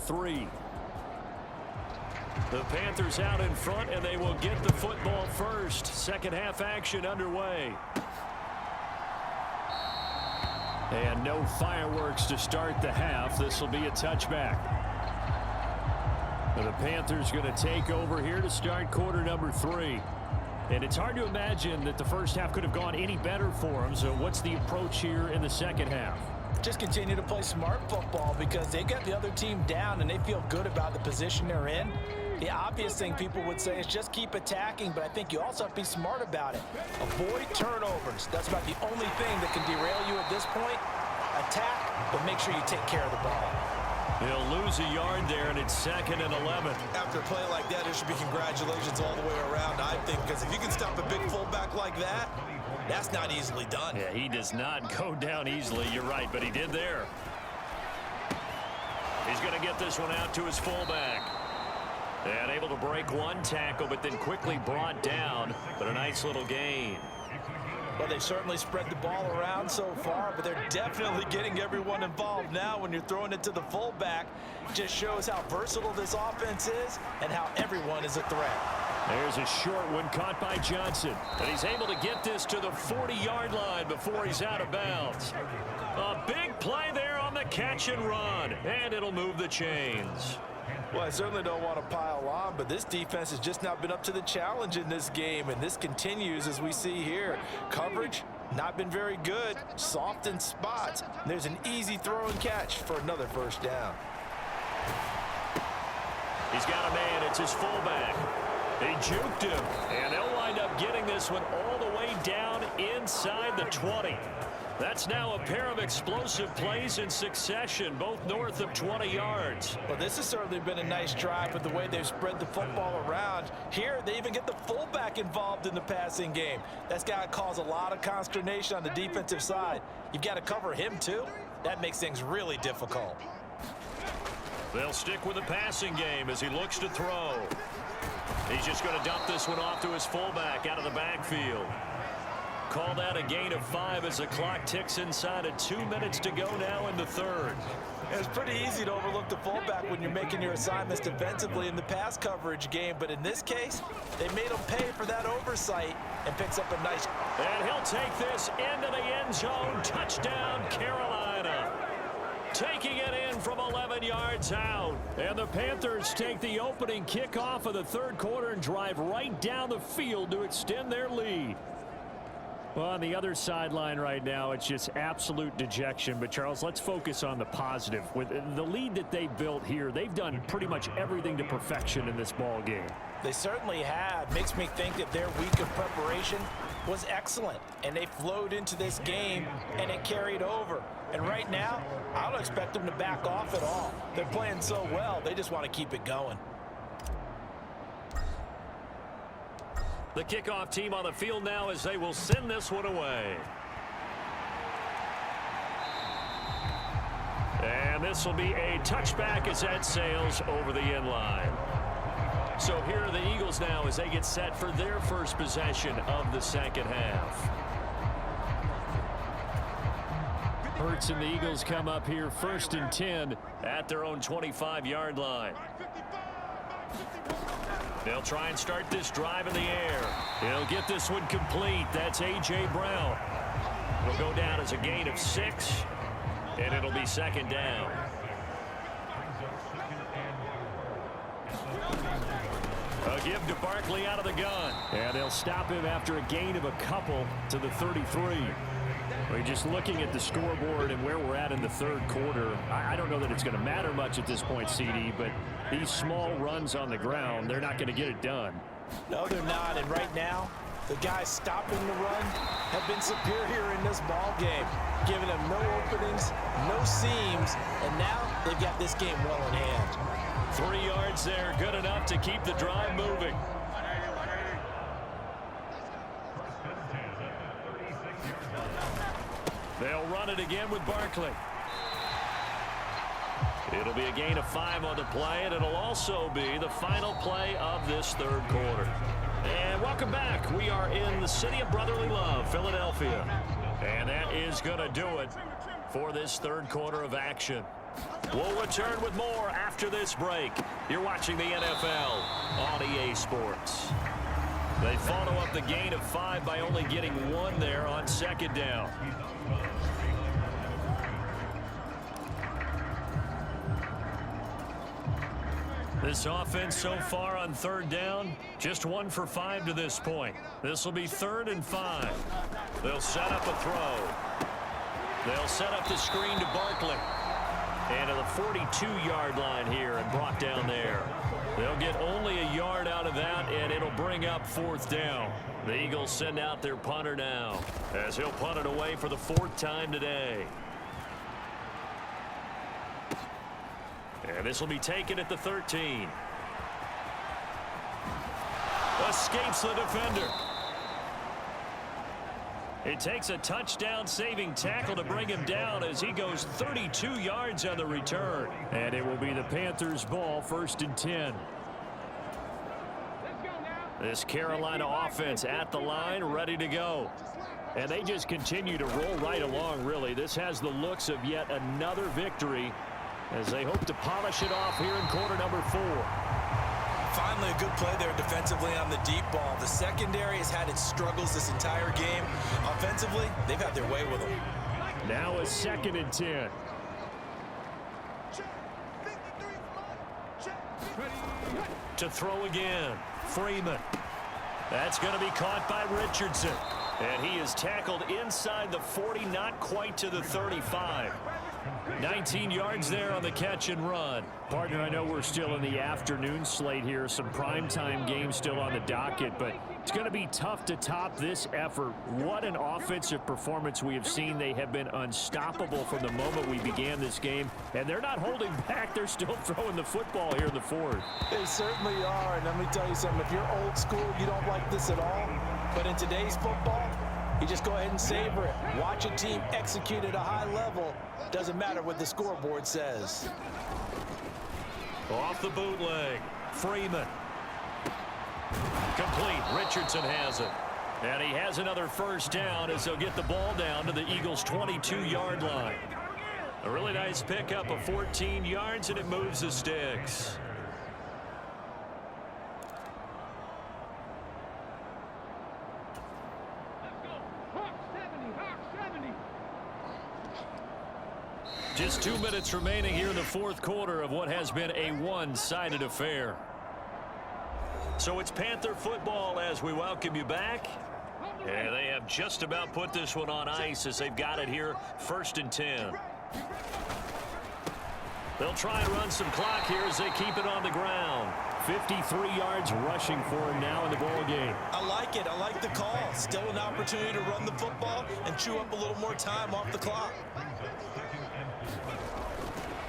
3. The Panthers out in front, and they will get the football first. Second half action underway. And no fireworks to start the half. This will be a touchback. The Panthers going to take over here to start quarter number 3. And it's hard to imagine that the first half could have gone any better for them. So what's the approach here in the second half? Just continue to play smart football because they got the other team down and they feel good about the position they're in. The obvious thing people would say is just keep attacking, but I think you also have to be smart about it. Avoid turnovers. That's about the only thing that can derail you at this point. Attack, but make sure you take care of the ball. He'll lose a yard there, and it's 2nd and 11. After a play like that, there should be congratulations all the way around, I think, because if you can stop a big fullback like that, that's not easily done. Yeah, he does not go down easily. You're right, but he did there. He's going to get this one out to his fullback. And able to break one tackle, but then quickly brought down. But a nice little gain. Well, they've certainly spread the ball around so far, but they're definitely getting everyone involved now when you're throwing it to the fullback. It just shows how versatile this offense is and how everyone is a threat. There's a short one caught by Johnson. And he's able to get this to the 40-yard line before he's out of bounds. A big play there on the catch and run. And it'll move the chains. Well, I certainly don't want to pile on, but this defense has just not been up to the challenge in this game, and this continues as we see here. Coverage, not been very good, soft in spots. There's an easy throw and catch for another first down. He's got a man, it's his fullback. They juked him, and they'll wind up getting this one all the way down inside the 20. That's now a pair of explosive plays in succession, both north of 20 yards. Well, this has certainly been a nice drive with the way they've spread the football around. Here, they even get the fullback involved in the passing game. That's got to cause a lot of consternation on the defensive side. You've got to cover him, too. That makes things really difficult. They'll stick with the passing game as he looks to throw. He's just going to dump this one off to his fullback out of the backfield. Call that a gain of 5 as the clock ticks inside of 2 minutes to go now in the third. It's pretty easy to overlook the fullback when you're making your assignments defensively in the pass coverage game, but in this case, they made him pay for that oversight and picks up a nice. And he'll take this into the end zone. Touchdown, Carolina. Taking it in from 11 yards out. And the Panthers take the opening kickoff of the third quarter and drive right down the field to extend their lead. Well, on the other sideline right now, it's just absolute dejection. But, Charles, let's focus on the positive. With the lead that they built here, they've done pretty much everything to perfection in this ball game. They certainly have. Makes me think that their week of preparation was excellent. And they flowed into this game, and it carried over. And right now, I don't expect them to back off at all. They're playing so well, they just want to keep it going. The kickoff team on the field now as they will send this one away. And this will be a touchback as that sails over the end line. So here are the Eagles now as they get set for their first possession of the second half. Hurts and the Eagles come up here 1st and 10 at their own 25-yard line. They'll try and start this drive in the air. He'll get this one complete. That's A.J. Brown. It'll go down as a gain of 6, and it'll be 2nd down. A give to Barkley out of the gun. And they'll stop him after a gain of a couple to the 33. We're just looking at the scoreboard and where we're at in the third quarter. I don't know that it's going to matter much at this point, CD, but these small runs on the ground, they're not going to get it done. No, they're not. And right now, the guys stopping the run have been superior in this ball game, giving them no openings, no seams, and now they've got this game well in hand. 3 yards there, good enough to keep the drive moving. They'll run it again with Barkley. It'll be a gain of 5 on the play, and it'll also be the final play of this third quarter. And welcome back. We are in the city of brotherly love, Philadelphia. And that is going to do it for this third quarter of action. We'll return with more after this break. You're watching the NFL on EA Sports. They follow up the gain of 5 by only getting 1 there on second down. This offense so far on third down, just 1 for 5 to this point. This will be 3rd and 5. They'll set up a throw. They'll set up the screen to Barkley. And to the 42-yard line here and brought down there. They'll get only a yard out of that, and it'll bring up 4th down. The Eagles send out their punter now, as he'll punt it away for the 4th time today. And this will be taken at the 13. Escapes the defender. It takes a touchdown-saving tackle to bring him down as he goes 32 yards on the return. And it will be the Panthers' ball, 1st and 10. This Carolina offense at the line, ready to go. And they just continue to roll right along, really. This has the looks of yet another victory as they hope to polish it off here in quarter number 4. Finally, a good play there defensively on the deep ball. The secondary has had its struggles this entire game. Offensively, they've had their way with them. Now a 2nd and 10. To throw again, Freeman. That's going to be caught by Richardson. And he is tackled inside the 40, not quite to the 35. 19 yards there on the catch and run. Partner, I know we're still in the afternoon slate here. Some primetime games still on the docket, but it's going to be tough to top this effort. What an offensive performance we have seen. They have been unstoppable from the moment we began this game, and they're not holding back. They're still throwing the football here in the 4th. They certainly are, and let me tell you something. If you're old school, you don't like this at all. But in today's football, you just go ahead and savor it. Watch a team execute at a high level. Doesn't matter what the scoreboard says. Off the bootleg, Freeman. Complete. Richardson has it. And he has another 1st down as they'll get the ball down to the Eagles' 22-yard line. A really nice pickup of 14 yards, and it moves the sticks. Just 2 minutes remaining here in the 4th quarter of what has been a one-sided affair. So it's Panther football as we welcome you back. And they have just about put this one on ice as they've got it here, 1st and 10. They'll try and run some clock here as they keep it on the ground. 53 yards rushing for him now in the ball game. I like it. I like the call. Still an opportunity to run the football and chew up a little more time off the clock.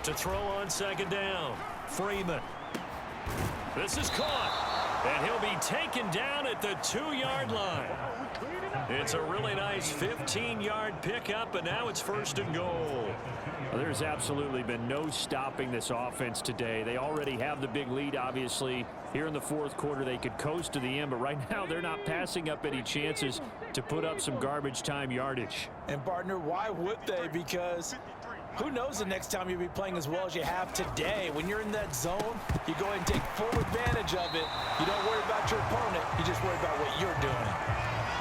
To throw on 2nd down, Freeman. This is caught, and he'll be taken down at the 2-yard line. It's a really nice 15-yard pickup, and now it's 1st and goal. Well, there's absolutely been no stopping this offense today. They already have the big lead, obviously. Here in the 4th quarter, they could coast to the end, but right now they're not passing up any chances to put up some garbage time yardage. And, partner, why would they? Because who knows the next time you'll be playing as well as you have today. When you're in that zone, you go ahead and take full advantage of it. You don't worry about your opponent. You just worry about what you're doing.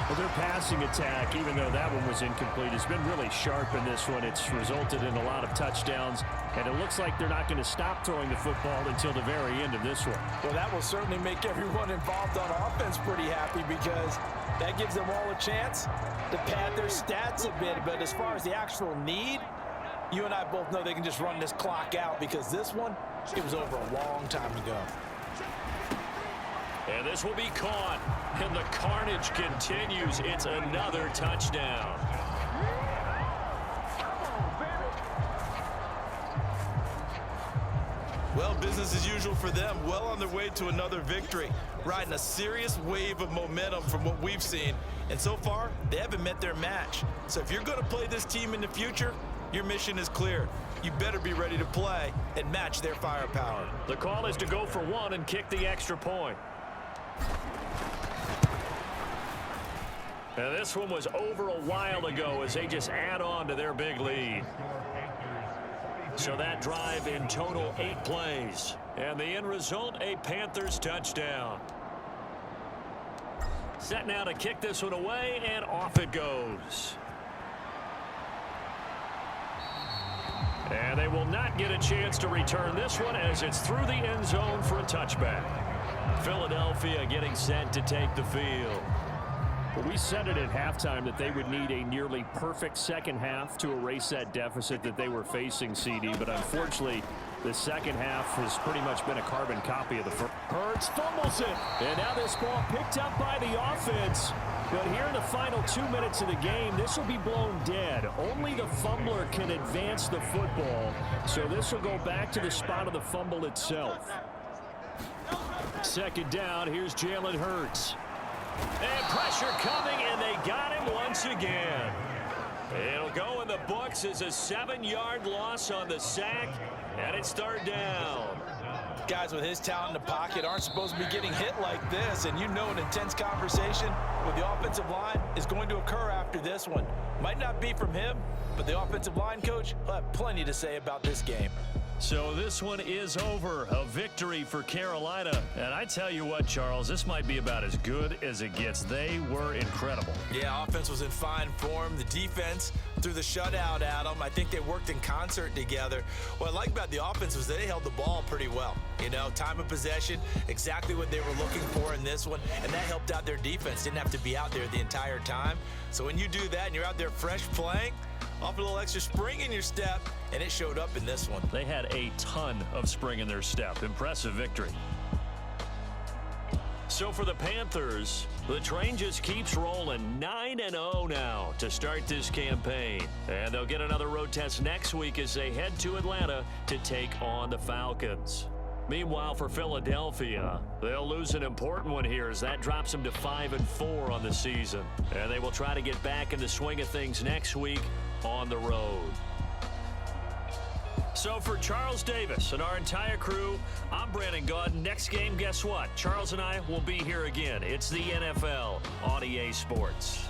Well, their passing attack, even though that one was incomplete, has been really sharp in this one. It's resulted in a lot of touchdowns, and it looks like they're not going to stop throwing the football until the very end of this one. Well, that will certainly make everyone involved on offense pretty happy because that gives them all a chance to pad their stats a bit. But as far as the actual need, you and I both know they can just run this clock out because this one, it was over a long time ago. And this will be caught, and the carnage continues. It's another touchdown. Well, business as usual for them. Well on their way to another victory. Riding a serious wave of momentum from what we've seen. And so far, they haven't met their match. So if you're going to play this team in the future, your mission is clear. You better be ready to play and match their firepower. The call is to go for 1 and kick the extra point. And this one was over a while ago as they just add on to their big lead. So that drive in total 8 plays. And the end result, a Panthers touchdown. Set now to kick this one away, and off it goes. And they will not get a chance to return this one as it's through the end zone for a touchback. Philadelphia getting set to take the field. Well, we said it at halftime that they would need a nearly perfect second half to erase that deficit that they were facing, CD. But unfortunately, the second half has pretty much been a carbon copy of the first. Hurts fumbles it. And now this ball picked up by the offense. But here in the final 2 minutes of the game, this will be blown dead. Only the fumbler can advance the football. So this will go back to the spot of the fumble itself. Second down, here's Jalen Hurts. And pressure coming, and they got him once again. It'll go in the books as a 7-yard loss on the sack, and it's third down. Guys with his talent in the pocket aren't supposed to be getting hit like this, and you know an intense conversation with the offensive line is going to occur after this one. Might not be from him, but the offensive line coach will have plenty to say about this game. So this one is over. A victory for Carolina. And I tell you what, Charles, this might be about as good as it gets. They were incredible. Yeah, offense was in fine form. The defense threw the shutout at them. I think they worked in concert together. What I like about the offense was they held the ball pretty well. You know, time of possession, exactly what they were looking for in this one, and that helped out their defense. Didn't have to be out there the entire time. So when you do that and you're out there fresh playing, off a little extra spring in your step, and it showed up in this one. They had a ton of spring in their step. Impressive victory. So for the Panthers, the train just keeps rolling. 9-0 now to start this campaign. And they'll get another road test next week as they head to Atlanta to take on the Falcons. Meanwhile, for Philadelphia, they'll lose an important one here as that drops them to 5-4 on the season. And they will try to get back in the swing of things next week on the road. So for Charles Davis and our entire crew, I'm Brandon Gaudin. Next game, guess what? Charles and I will be here again. It's the NFL on EA Sports.